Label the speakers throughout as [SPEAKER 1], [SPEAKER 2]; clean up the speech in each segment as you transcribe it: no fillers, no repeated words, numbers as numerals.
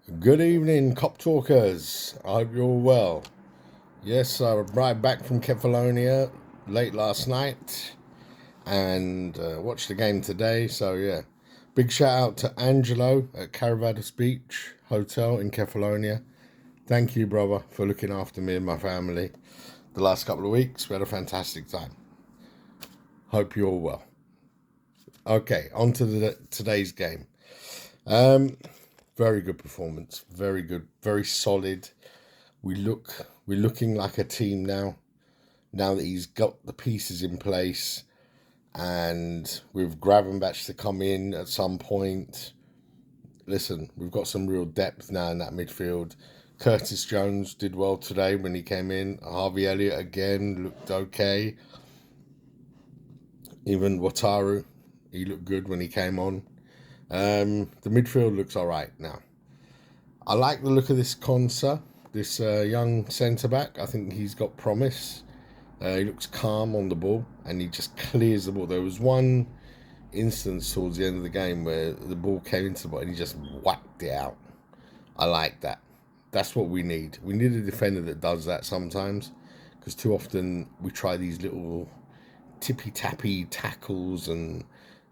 [SPEAKER 1] Good evening, Cop Talkers. I hope you're all well. Yes, I arrived back from Kefalonia late last night and watched the game today. So, yeah, big shout out to Angelo at Caravadas Beach Hotel in Kefalonia. Thank you, brother, for looking after me and my family the last couple of weeks. We had a fantastic time. Hope you're all well. Okay, on to today's game. Um, Very good performance. Very good. Very solid. We're looking like a team now. Now that he's got the pieces in place, and with Gravenbach to come in at some point. Listen, we've got some real depth now in that midfield. Curtis Jones did well today when he came in. Harvey Elliott again looked okay. Even Wataru, he looked good when he came on. The midfield looks all right now. I like the look of this Konsa, this young centre-back. I think he's got promise. He looks calm on the ball, and he just clears the ball. There was one instance towards the end of the game where the ball came into the ball, and he just whacked it out. I like that. That's what we need. We need a defender that does that sometimes, because too often we try these little tippy-tappy tackles and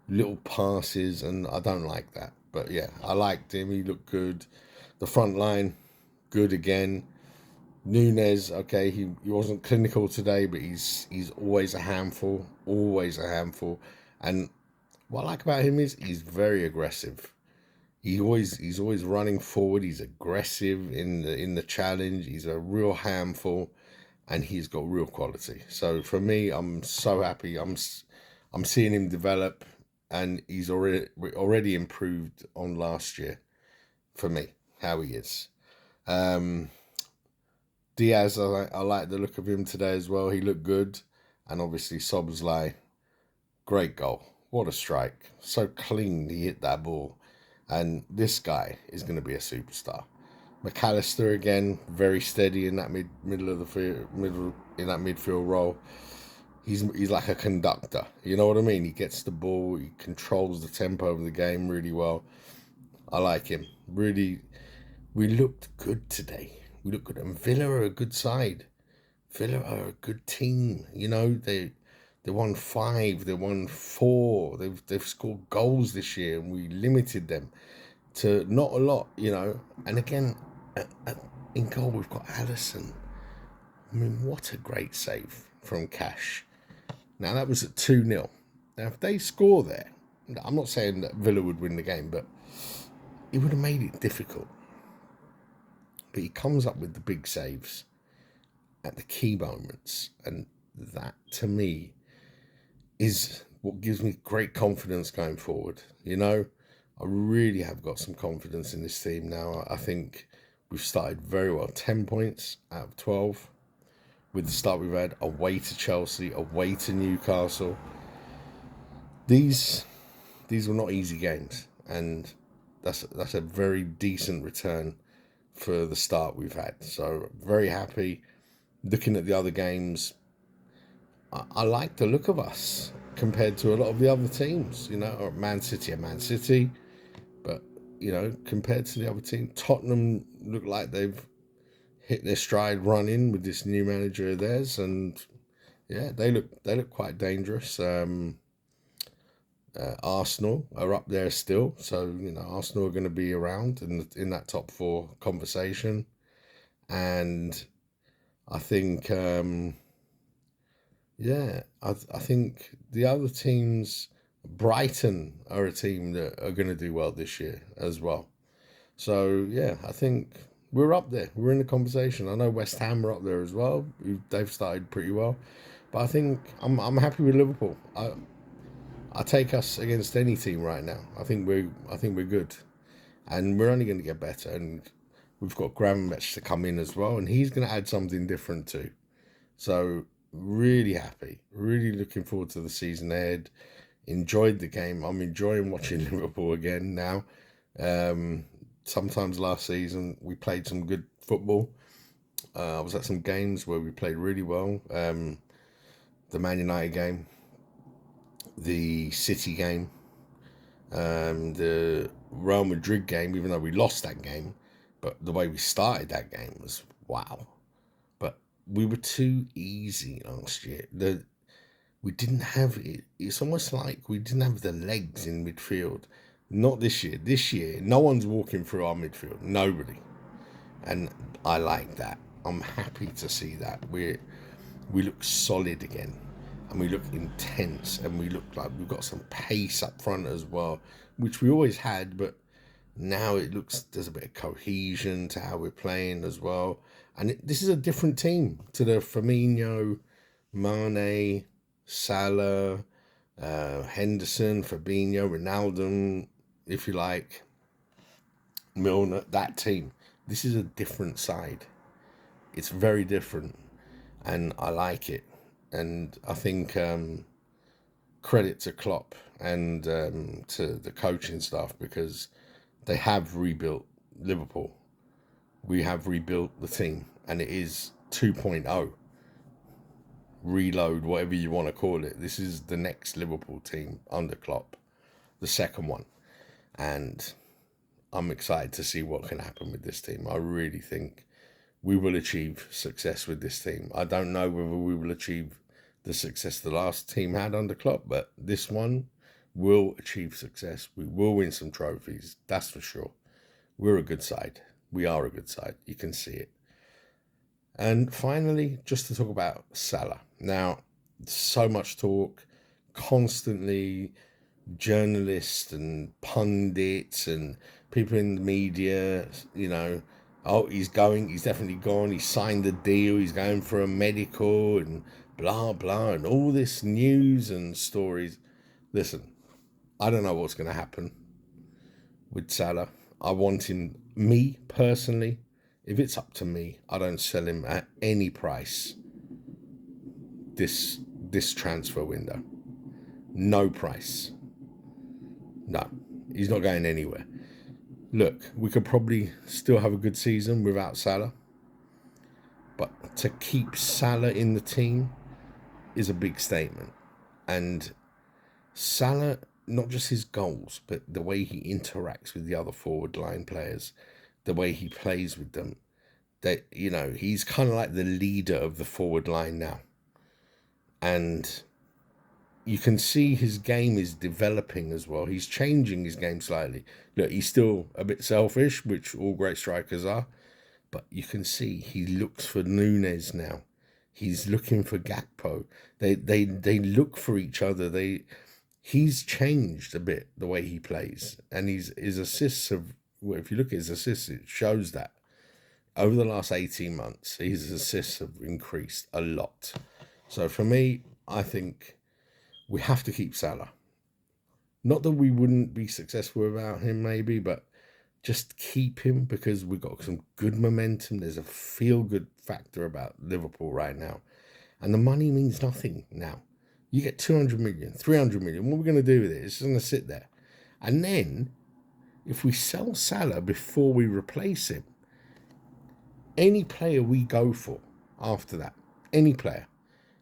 [SPEAKER 1] little passes, and I don't like that. But yeah, I liked him. He looked good. The front line, good again. Nunes, okay, he wasn't clinical today, but he's always a handful, always a handful. And what I like about him is he's very aggressive. He's always running forward. He's aggressive in the challenge. He's a real handful, and he's got real quality. So for me, I'm so happy. I'm seeing him develop, and he's already improved on last year. For me, how he is. Um, Diaz, I like the look of him today as well. He looked good. And obviously, Szoboszlai, great goal. What a strike. So clean he hit that ball. And this guy is going to be a superstar. McAllister again, very steady in that middle of the middle in that midfield role. He's like a conductor. You know what I mean? He gets the ball, he controls the tempo of the game really well. I like him. Really, we looked good today. We looked good, and Villa are a good side. Villa are a good team. You know, they won 5, they won 4. They've scored goals this year, and we limited them to not a lot. You know, and again, in goal we've got Allison. I mean, what a great save from Cash. Now that was at 2-0. Now if they score there, I'm not saying that Villa would win the game, but it would have made it difficult. But he comes up with the big saves at the key moments, and that to me is what gives me great confidence going forward. You know, I really have got some confidence in this team now. I think we've started very well. 10 points out of 12 with the start we've had. Away to Chelsea, away to Newcastle. These were not easy games, and that's a very decent return for the start we've had. So very happy. Looking at the other games, I like the look of us compared to a lot of the other teams. You know, or Man City, but you know, compared to the other team, Tottenham look like they've hit their stride running with this new manager of theirs, and yeah, they look quite dangerous. Arsenal are up there still, so you know Arsenal are going to be around in that top 4 conversation, and I think I think the other teams, Brighton are a team that are going to do well this year as well. So yeah, I think we're up there. We're in the conversation. I know West Ham are up there as well. They've started pretty well, but I think I'm happy with Liverpool. I take us against any team right now. I think we're good, and we're only going to get better. And we've got Gravenbach to come in as well, and he's going to add something different too. So really happy, really looking forward to the season ahead. Enjoyed the game. I'm enjoying watching Liverpool again now. Sometimes last season we played some good football. I was at some games where we played really well. The Man United game, the City game, the Real Madrid game, even though we lost that game, But the way we started that game was wow. But we were too easy last year. We didn't have it. It's almost like we didn't have the legs in midfield. Not this year. This year, no one's walking through our midfield. Nobody. And I like that. I'm happy to see that. We look solid again, and we look intense, and we look like we've got some pace up front as well, which we always had, but now it looks there's a bit of cohesion to how we're playing as well. And this is a different team to the Firmino, Mane, Salah, Henderson, Fabinho, Ronaldo, if you like, Milner, that team. This is a different side. It's very different, and I like it. And I think credit to Klopp and to the coaching staff, because they have rebuilt Liverpool. We have rebuilt the team, and it is 2.0. Reload, whatever you want to call it. This is the next Liverpool team under Klopp, the second one. And I'm excited to see what can happen with this team. I really think we will achieve success with this team. I don't know whether we will achieve the success the last team had under Klopp, but this one will achieve success. We will win some trophies, that's for sure. We're a good side. We are a good side. You can see it. And finally, just to talk about Salah. Now, so much talk, constantly journalists and pundits and people in the media, oh, he's definitely gone, he signed the deal, he's going for a medical and blah, blah, and all this news and stories. Listen, I don't know what's going to happen with Salah. I want him, me personally, if it's up to me, I don't sell him at any price this transfer window. No price. No, he's not going anywhere. Look, we could probably still have a good season without Salah, but to keep Salah in the team is a big statement. And Salah, not just his goals, but the way he interacts with the other forward line players, the way he plays with them, that, he's kind of like the leader of the forward line now. And you can see his game is developing as well. He's changing his game slightly. Look, he's still a bit selfish, which all great strikers are, but you can see he looks for Nunes now. He's looking for Gakpo. They look for each other. He's changed a bit the way he plays, and his assists have. Well, if you look at his assists, it shows that over the last 18 months, his assists have increased a lot. So for me, I think we have to keep Salah. Not that we wouldn't be successful without him, maybe, but just keep him, because we've got some good momentum. There's a feel-good factor about Liverpool right now. And the money means nothing now. You get 200 million, 300 million. What are we going to do with it? It's going to sit there. And then, if we sell Salah before we replace him, any player we go for after that, any player,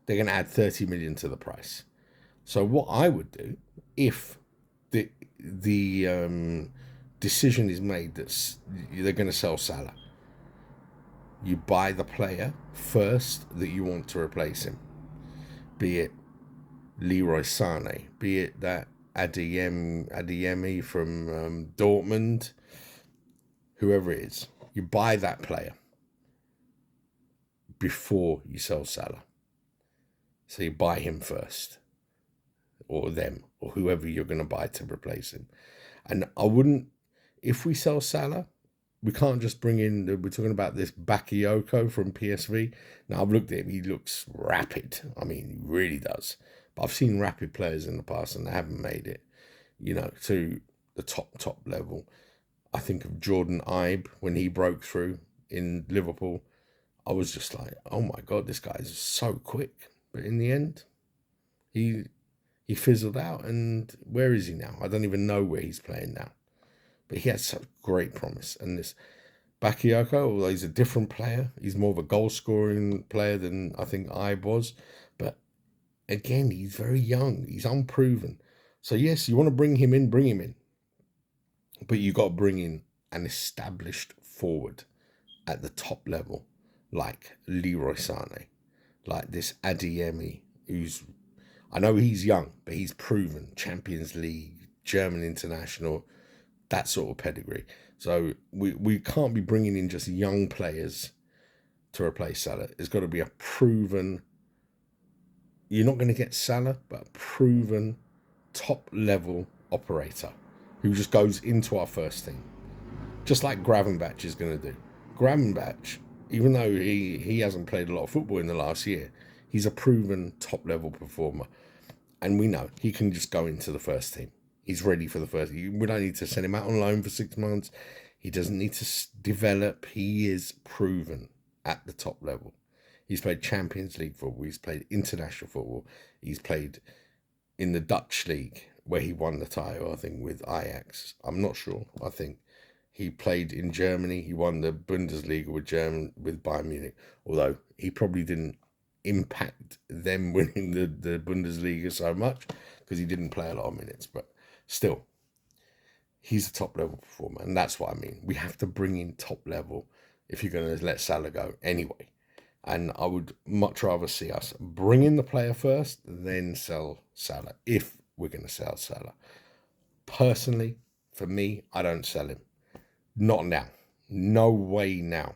[SPEAKER 1] they're going to add 30 million to the price. So what I would do, if the decision is made that they're going to sell Salah, you buy the player first that you want to replace him. Be it Leroy Sané, be it that Adeyemi from Dortmund, whoever it is. You buy that player before you sell Salah. So you buy him first, or them, or whoever you're going to buy to replace him. And I wouldn't, if we sell Salah, we can't just bring in, we're talking about this Bakayoko from PSV. Now, I've looked at him, he looks rapid. I mean, he really does. But I've seen rapid players in the past and they haven't made it, to the top level. I think of Jordan Ibe when he broke through in Liverpool. I was just like, oh my God, this guy is so quick. But in the end, he fizzled out. And where is he now? I don't even know where he's playing now. But he has such great promise. And this Bakayoko, although he's a different player, he's more of a goal-scoring player than I think Ibe was. But again, he's very young. He's unproven. So yes, you want to bring him in. But you got to bring in an established forward at the top level, like Leroy Sané, like this Adeyemi, who's, I know he's young, but he's proven Champions League, German international, that sort of pedigree. So we can't be bringing in just young players to replace Salah. It's got to be a proven, you're not going to get Salah, but a proven top level operator who just goes into our first team, just like Gravenberch is going to do. Gravenberch, even though he hasn't played a lot of football in the last year, he's a proven top level performer, and we know he can just go into the first team. He's ready for the first. We don't need to send him out on loan for 6 months. He doesn't need to develop. He is proven at the top level. He's played Champions League football. He's played international football. He's played in the Dutch league where he won the title, I think, with Ajax. I'm not sure. I think he played in Germany. He won the Bundesliga with Bayern Munich, although he probably didn't impact them winning the Bundesliga so much because he didn't play a lot of minutes. But still, he's a top level performer, and that's what I mean. We have to bring in top level if you're going to let Salah go anyway. And I would much rather see us bring in the player first, then sell Salah, if we're going to sell Salah. Personally, for me, I don't sell him. Not now. No way now.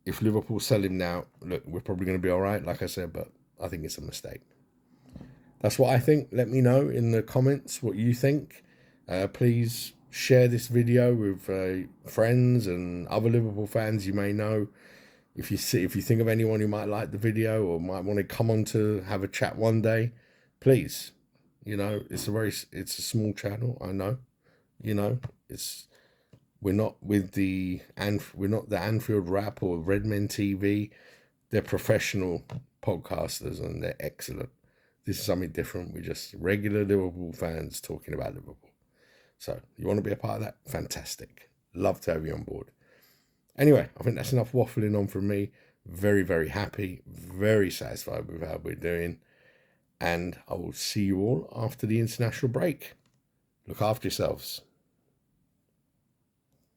[SPEAKER 1] If Liverpool sell him now, look, we're probably going to be all right, like I said, but I think it's a mistake. That's what I think. Let me know in the comments what you think. Please share this video with friends and other Liverpool fans you may know. If you think of anyone who might like the video or might want to come on to have a chat one day, please. You know, it's a small channel. I know. You know, we're not the Anfield Rap or Redmen TV. They're professional podcasters and they're excellent. This is something different. We're just regular Liverpool fans talking about Liverpool. So you want to be a part of that? Fantastic. Love to have you on board. Anyway, I think that's enough waffling on from me. Very, very happy, very satisfied with how we're doing. And I will see you all after the international break. Look after yourselves.